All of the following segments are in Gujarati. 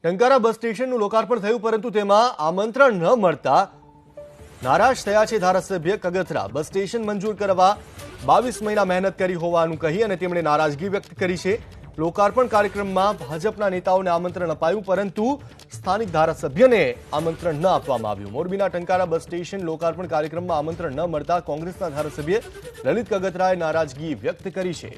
ટંકારા બસ સ્ટેશનનું લોકાર્પણ થયું, પરંતુ તેમાં આમંત્રણ ન મળતા નારાજ થયા છે ધારાસભ્ય કગથરા. બસ સ્ટેશન મંજૂર કરવા 22 મહિના મહેનત કરી હોવાનું કહી અને તેમણે નારાજગી વ્યક્ત કરી છે. લોકાર્પણ કાર્યક્રમમાં ભાજપના નેતાઓને આમંત્રણ અપાયું, પરંતુ સ્થાનિક ધારાસભ્યને આમંત્રણ ન આપવામાં આવ્યું. મોરબીના ટંકારા બસ સ્ટેશન લોકાર્પણ કાર્યક્રમમાં આમંત્રણ ન મળતા કોંગ્રેસના ધારાસભ્ય લલિત કગથરાએ નારાજગી વ્યક્ત કરી છે.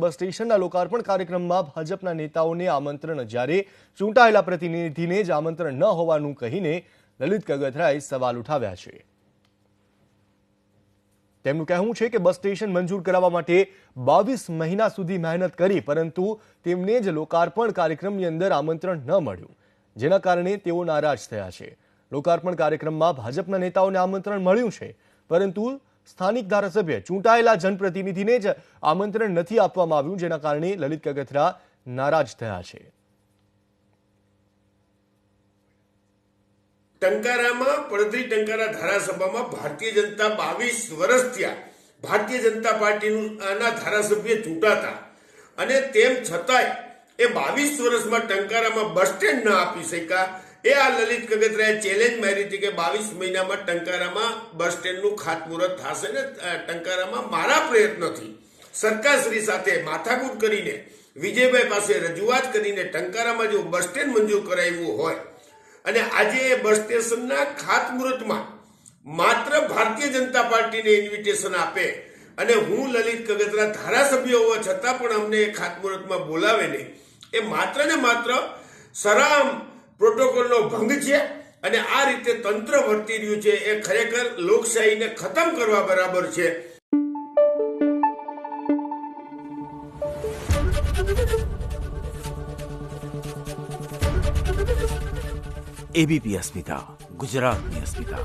બસ સ્ટેશનના લોકાર્પણ કાર્યક્રમમાં ભાજપના નેતાઓને આમંત્રણ જ્યારે ચૂંટાયેલા પ્રતિનિધિને જ આમંત્રણ ન હોવાનું કહીને લલિત કગથરાએ સવાલ ઉઠાવ્યા છે. તેમનું કહેવું છે કે બસ સ્ટેશન મંજૂર કરાવવા માટે 22 મહિના સુધી મહેનત કરી, પરંતુ તેમને જ લોકાર્પણ કાર્યક્રમની અંદર આમંત્રણ ન મળ્યું, જેના કારણે તેઓ નારાજ થયા છે. લોકાર્પણ કાર્યક્રમમાં ભાજપના નેતાઓને આમંત્રણ મળ્યું છે, પરંતુ સ્થાનિક ધારાસભ્ય ચૂંટાયેલા જનપ્રતિનિધિને જ આમંત્રણ નથી આપવામાં આવ્યું, જેના કારણે લલિત કગથરા નારાજ થયા છે. ટંકારામાં પડધરી ટંકારા ધારાસભામાં ભારતીય જનતા 22 વર્ષ થયા ભારતીય જનતા પાર્ટીના ધારાસભ્ય ચૂંટાતા, અને તેમ છતાંય એ 22 વર્ષમાં ટંકારામાં બસ સ્ટેન્ડ ન આપી શક્યા. એ આ લલિત કગથરાએ ચેલેન્જ મારી હતી કે 22 મહિનામાં ટંકારામાં બસ સ્ટેન્ડનું ખાતમુહૂર્ત થશે ને ટંકારામાં મારા પ્રયત્નોથી સરકારશ્રી સાથે માથાકૂટ કરીને વિજયભાઈ પાસે રજૂઆત કરીને ટંકારામાં જો બસ સ્ટેન્ડ મંજૂર કરાવ્યું હોય, અને આજે બસ સ્ટેશનના ખાતમુહૂર્તમાં માત્ર ભારતીય જનતા પાર્ટીને ઇન્વિટેશન આપે અને હું લલિત કગથરા ધારાસભ્ય હોવા છતાં પણ અમને એ ખાતમુહૂર્તમાં બોલાવે નહીં, એ માત્ર ને માત્ર સરામ પ્રોટોકોલનો ભંગ છે. અને આ રીતે તંત્ર વર્તી રહ્યું છે એ ખરેખર લોકશાહીને ખતમ કરવા બરાબર છે. એબીપી અસ્મિતા, ગુજરાતની અસ્મિતા.